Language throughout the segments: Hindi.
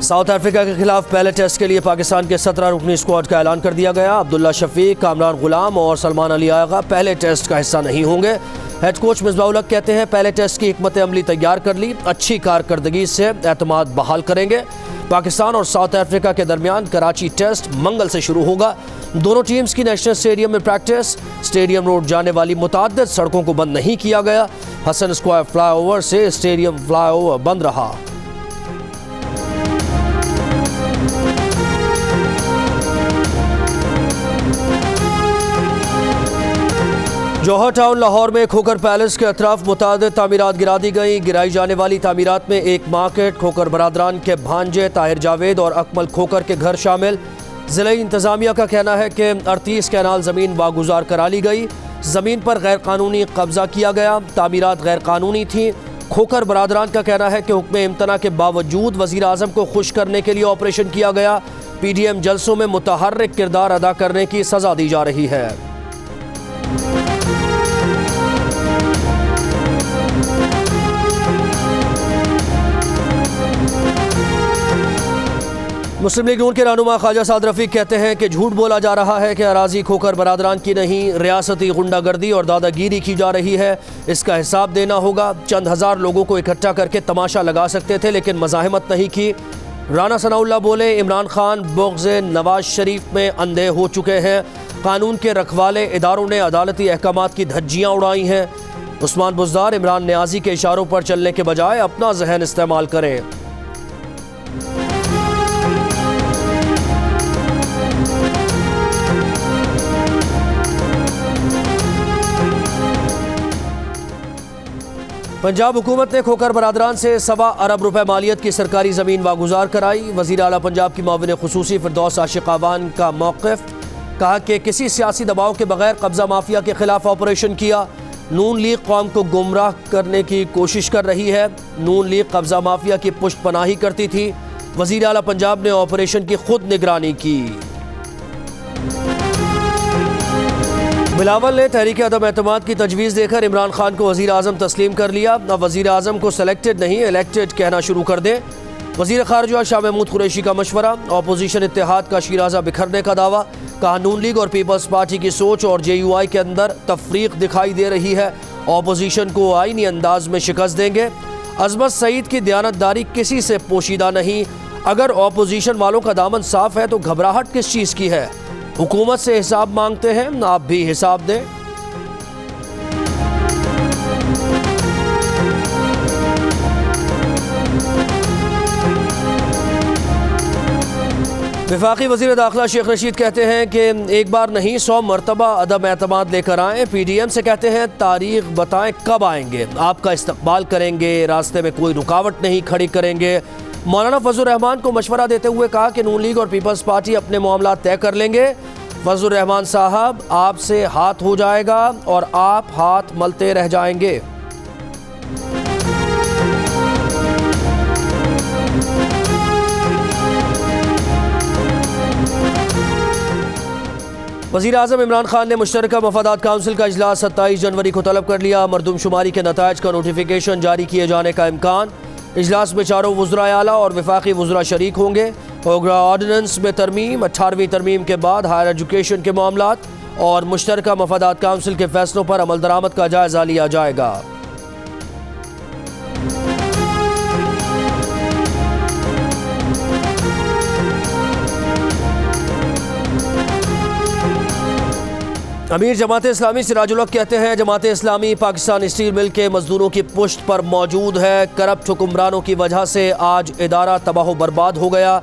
साउथ अफ्रीका के खिलाफ पहले टेस्ट के लिए पाकिस्तान के 17 रुकनी स्क्वाड का ऐलान कर दिया गया। अब्दुल्ला शफीक, कामरान गुलाम और सलमान अली आगा पहले टेस्ट का हिस्सा नहीं होंगे। हेड कोच मिसबाह-उल हक कहते हैं पहले टेस्ट की हिकमत अमली तैयार कर ली, अच्छी कारकर्दगी से एतमाद बहाल करेंगे। पाकिस्तान और साउथ अफ्रीका के दरमियान कराची टेस्ट मंगल से शुरू होगा। दोनों टीम्स की नेशनल स्टेडियम में प्रैक्टिस। स्टेडियम रोड जाने वाली मुताद्दिद सड़कों को बंद नहीं किया गया। हसन स्क्वायर फ्लाईओवर से स्टेडियम फ्लाईओवर बंद रहा। जौहर टाउन लाहौर में खोकर पैलेस के अतराफ मुतादिद तामीरात गिरा दी गई। गिराई जाने वाली तामीरात में एक मार्केट, खोकर बरादरान के भांजे ताहिर जावेद और अकमल खोकर के घर शामिल। ज़िला इंतज़ामिया का कहना है कि 38 कैनाल ज़मीन वागुजार करा ली गई। ज़मीन पर गैर कानूनी कब्जा किया गया। तामीरात गैर कानूनी थी। खोकर बरादरान का कहना है कि हुक्म इम्तना के बावजूद वज़ीर आज़म को खुश करने के लिए ऑपरेशन किया गया। PDM जलसों में मुतहर्रिक किरदार अदा करने की सज़ा दी जा रही है। मुस्लिम लीग नून के रहनुमा ख्वाजा साद रफीक कहते हैं कि झूठ बोला जा रहा है कि अराजी खोकर बरादरान की नहीं, रियासती गुंडागर्दी और दादागिरी की जा रही है। इसका हिसाब देना होगा। चंद हज़ार लोगों को इकट्ठा करके तमाशा लगा सकते थे लेकिन मज़ाहमत नहीं की। राना सनाउल्लाह बोले इमरान खान बुग़्ज़ नवाज शरीफ में अंधे हो चुके हैं। कानून के रखवाले इदारों ने अदालती अहकामात की धज्जियाँ उड़ाई हैं। उस्मान बुज़दार इमरान नियाज़ी के इशारों पर चलने के बजाय अपना जहन इस्तेमाल करें। पंजाब हुकूमत ने खोकर बरादरान से 1.25 अरब रुपए मालियत की सरकारी ज़मीन वागुजार कराई। वज़ीर आला पंजाब की मुआविन खुसूसी फिरदौस आशिक आवान का मौक़िफ़, कहा कि किसी सियासी दबाव के बगैर कब्ज़ा माफिया के खिलाफ ऑपरेशन किया। नून लीग कौम को गुमराह करने की कोशिश कर रही है। नून लीग कब्ज़ा माफिया की पुष्ट पनाही करती थी। वज़ीर आला पंजाब ने ऑपरेशन की खुद निगरानी की। बिलावल ने तहरीक अदम एतमाद की तजवीज़ देकर इमरान खान को वज़ीर आज़म तस्लीम कर लिया। अब वज़ीर आज़म को सेलेक्टेड नहीं इलेक्टेड कहना शुरू कर दे। वज़ीर ख़ारिजा शाह महमूद कुरैशी का मशवरा। अपोजिशन इत्तेहाद का शिराजा बिखरने का दावा। कहा नून लीग और पीपल्स पार्टी की सोच और JUI के अंदर तफरीक दिखाई दे रही है। अपोजिशन को आईनी अंदाज में शिकस्त देंगे। अज़मत सईद की दयानतदारी किसी से पोशीदा नहीं। अगर अपोजिशन वालों का दामन साफ है तो घबराहट किस चीज़ की है। हुकूमत से हिसाब मांगते हैं, आप भी हिसाब दें। वफाकी वज़ीर दाखिला शेख रशीद कहते हैं कि एक बार नहीं 100 मरतबा अदम एतमाद लेकर आएँ। PDM से कहते हैं तारीख बताएं कब आएंगे, आपका इस्तकबाल करेंगे, रास्ते में कोई रुकावट नहीं खड़ी करेंगे। मौलाना फजलुर रहमान को मशवरा देते हुए कहा कि नून लीग और पीपल्स पार्टी अपने मामला तय कर लेंगे। फजलुर रहमान साहब आपसे हाथ हो जाएगा और आप हाथ मलते रह जाएंगे। वज़ीर आज़म इमरान खान ने मुश्तरका मफादात काउंसिल का इजलास 27 जनवरी को तलब कर लिया। मरदूमशुमारी के नताइज का नोटिफिकेशन जारी किए जाने का इम्कान। इजलास में चारों वुज़राए आला और वफाकी वुज़रा शरीक होंगे। होगा ऑर्डिनेंस में तरमीम, 18वीं तरमीम के बाद हायर एजुकेशन के मामलात और मुश्तरका मफादात काउंसिल के फैसलों पर अमल दरामद का जायज़ा लिया जाएगा। अमीर जमात इस्लामी सिराजुल हक कहते हैं जमात इस्लामी पाकिस्तान स्टील मिल के मजदूरों की पुश्त पर मौजूद है। करप्ट हुक्मरानों की वजह से आज इदारा तबाह बर्बाद हो गया।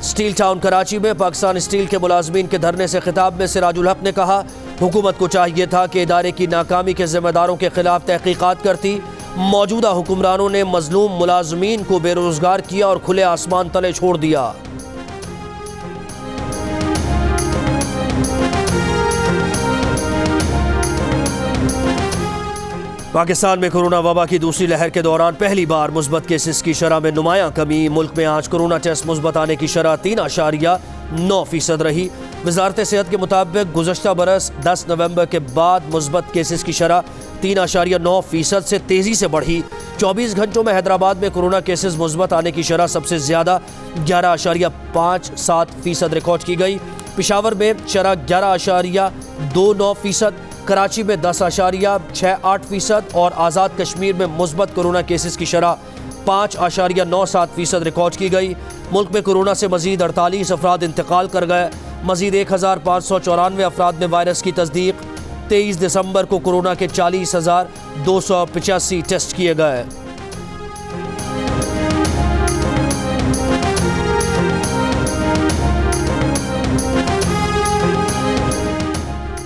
स्टील टाउन कराची में पाकिस्तान स्टील के मुलाजमीन के धरने से खिताब में सिराजुल हक ने कहा हुकूमत को चाहिए था कि इदारे की नाकामी के जिम्मेदारों के खिलाफ तहकीकात करती। मौजूदा हुक्मरानों ने मजलूम मुलाजमीन को बेरोजगार किया और खुले आसमान तले छोड़ दिया। पाकिस्तान में कोरोना वबा की दूसरी लहर के दौरान पहली बार मुस्बत केसेस की शरह में नुमायां कमी। मुल्क में आज कोरोना टेस्ट मुस्बत आने की शरह 3.9% रही। वजारत सेहत के मुताबिक गुज़श्ता बरस 10 नवंबर के बाद मुस्बत केसेस की शरह 3.9% से तेजी से बढ़ी। 24 घंटों में हैदराबाद में कोरोना केसेस मुस्बत आने की शरह सबसे ज्यादा 11.57% रिकॉर्ड की गई। पेशावर में शरह 11.29%, कराची में 10.68% और आज़ाद कश्मीर में मुस्बत कोरोना केसेस की शरह 5.97% रिकॉर्ड की गई। मुल्क में कोरोना से मजीद 48 अफराद इंतकाल कर गए। मजीद 1594 अफराद में वायरस की तस्दीक। 23 दिसंबर को कोरोना के 40,285 टेस्ट किए गए।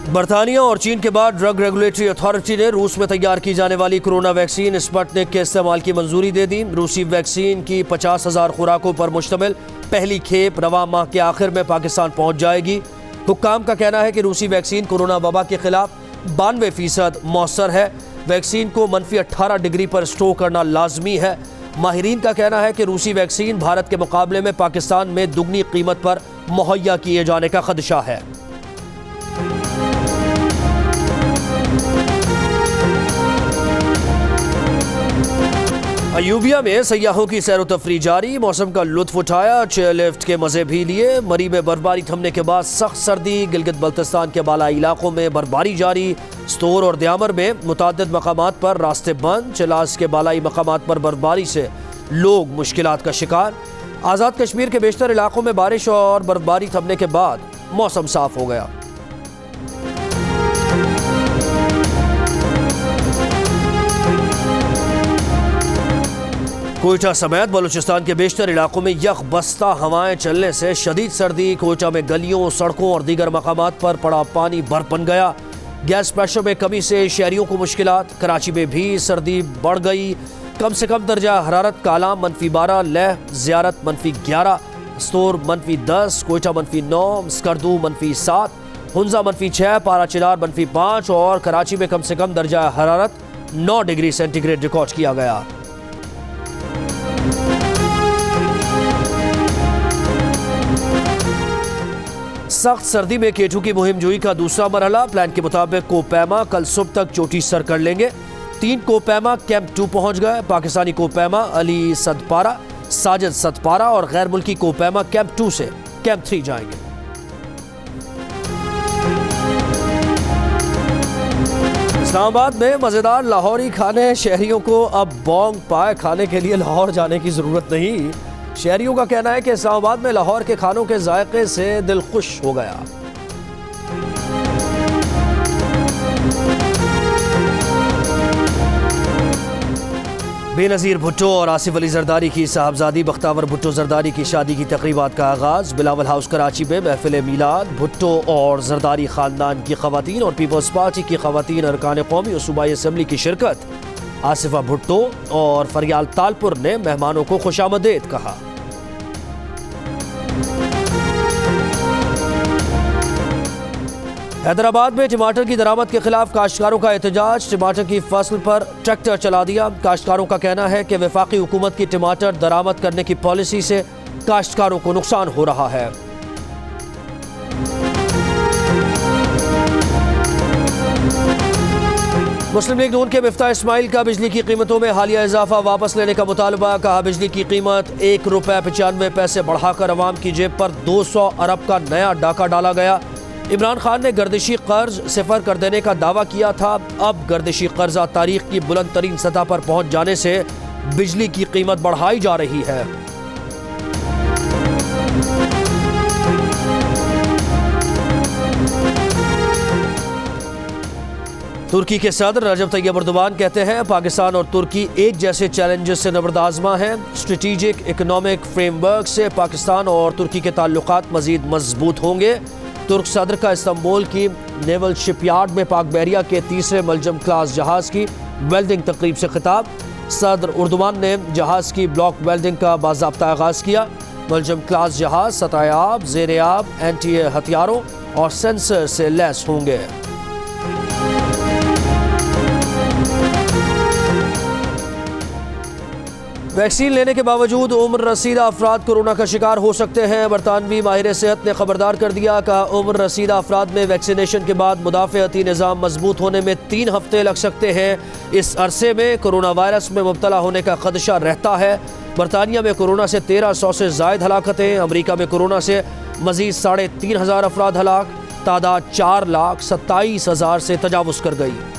बरतानिया और चीन के बाद ड्रग रेगुलेटरी अथॉरिटी ने रूस में तैयार की जाने वाली कोरोना वैक्सीन स्पुतनिक के इस्तेमाल की मंजूरी दे दी। रूसी वैक्सीन की 50,000 खुराकों पर मुश्तमिल पहली खेप रवां माह के आखिर में पाकिस्तान पहुंच जाएगी। हुक्काम का कहना है कि रूसी वैक्सीन कोरोना वबा के खिलाफ 92% मौसर है। वैक्सीन को -18 डिग्री पर स्टोर करना लाजमी है। माहिरीन का कहना है कि रूसी वैक्सीन भारत के मुकाबले में पाकिस्तान में दुगनी कीमत पर मुहैया किए जाने का खदशा है। अयूबिया में सयाहों की सैर तफरी जारी। मौसम का लुत्फ उठाया, चेयरलिफ्ट के मजे भी लिए। मरी में बर्फबारी थमने के बाद सख्त सर्दी। गिलगित बल्तिस्तान के बालाई इलाकों में बर्फबारी जारी। स्तोर और दयामर में मुताद्दिद मकामात पर रास्ते बंद। चिलास के बालाई मकामात पर बर्फबारी से लोग मुश्किलात का शिकार। आज़ाद कश्मीर के बेशतर इलाकों में बारिश और बर्फबारी थमने के बाद मौसम साफ हो गया। कोयटा समेत बलूचिस्तान के बेशतर इलाकों में यख बस्ता हवाएं चलने से शदीद सर्दी। कोयटा में गलियों, सड़कों और दीगर मकामात पर पड़ा पानी बर्फ बन गया। गैस प्रेशर में कमी से शहरियों को मुश्किलात। कराची में भी सर्दी बढ़ गई। कम से कम दर्जा हरारत कालाम -12, लेह ज़ियारत -11, स्तोर -10, कोयटा -9, स्कर्दू -7, हुंजा -6, पारा चिनार -5 और कराची में कम से कम दर्जा हरारत 9 डिग्री सेंटीग्रेड रिकॉर्ड किया गया। सख्त सर्दी में केटू की मुहिम जोई का दूसरा मरहला। प्लान के मुताबिक कोपैमा कल सुबह तक चोटी सर कर लेंगे। 3 कोपैमा कैंप 2 पहुंच गए। पाकिस्तानी कोपैमा अली सदपारा, साजिद सदपारा और गैर मुल्की कोपैमा कैंप 2 से कैंप 3 जाएंगे। इस्लामाबाद में मजेदार लाहौरी खाने। शहरियों को अब बोंग पाए खाने के लिए लाहौर जाने की जरूरत नहीं। शहरियों का कहना है कि इस्लामाबाद में लाहौर के खानों के जायके से दिल खुश हो गया। बेनज़ीर भुट्टो और आसिफ अली जरदारी की साहबजादी बख्तावर भुट्टो जरदारी की शादी की तकरीबात का आगाज। बिलावल हाउस कराची में महफिल मीलाद। भुट्टो और जरदारी खानदान की खवातीन और पीपल्स पार्टी की खवातीन अरकान कौमी और सूबाई असम्बली की शिरकत। आसिफा भुट्टो और फरियाल तालपुर ने मेहमानों को खुशामदीद कहा। हैदराबाद में टमाटर की दरामद के खिलाफ काश्तकारों का एहतजाज। टमाटर की फसल पर ट्रैक्टर चला दिया। काश्तकारों का कहना है कि वफाकी हुकूमत की टमाटर दरामद करने की पॉलिसी से काश्तकारों को नुकसान हो रहा है। मुस्लिम लीग नून के मिफ्ता इस्माइल का बिजली की कीमतों में हालिया इजाफा वापस लेने का मुतालबा। कहा बिजली की कीमत ₹1.95 बढ़ाकर अवाम की जेब पर 200 अरब का नया डाका डाला गया। इमरान खान ने गर्दिशी कर्ज सिफर कर देने का दावा किया था। अब गर्दिशी कर्जा तारीख की बुलंद तरीन सतह पर पहुंच जाने से बिजली की कीमत बढ़ाई जा रही है। तुर्की के सदर रजब तैयब अर्दोगान कहते हैं पाकिस्तान और तुर्की एक जैसे चैलेंजेस से नबरदाज़मा हैं। स्ट्रेटेजिक इकोनॉमिक फ्रेमवर्क से पाकिस्तान और तुर्की के ताल्लुकात मजीद मजबूत होंगे। तुर्क सदर का इस्तांबुल की नेवल शिपयार्ड में पाक बहरिया के तीसरे मलजम क्लास जहाज की वेल्डिंग तकरीब से खिताब। सदर अर्दोगान ने जहाज की ब्लॉक वेल्डिंग का बाज़ाब्ता आगाज़ किया। मलजम क्लास जहाज सतायाब, ज़ेरेआब, एंटी हथियारों और सेंसर से लैस होंगे। वैक्सीन लेने के बावजूद उम्र रसीदा अफराद कोरोना का शिकार हो सकते हैं। बरतानवी माहिर सेहत ने खबरदार कर दिया कि उम्र रसीदा अफराद में वैक्सीनेशन के बाद मुदाफ़अती निज़ाम मजबूत होने में 3 हफ्ते लग सकते हैं। इस अरसे में कोरोना वायरस में मुब्तला होने का खदशा रहता है। बरतानिया में कोरोना से 1300 से ज़ायद हलाकतें। अमरीका में कोरोना से मज़ीद 3,500 अफराद हलाक। तादाद 4,27,000 से तजावुज़ कर गई।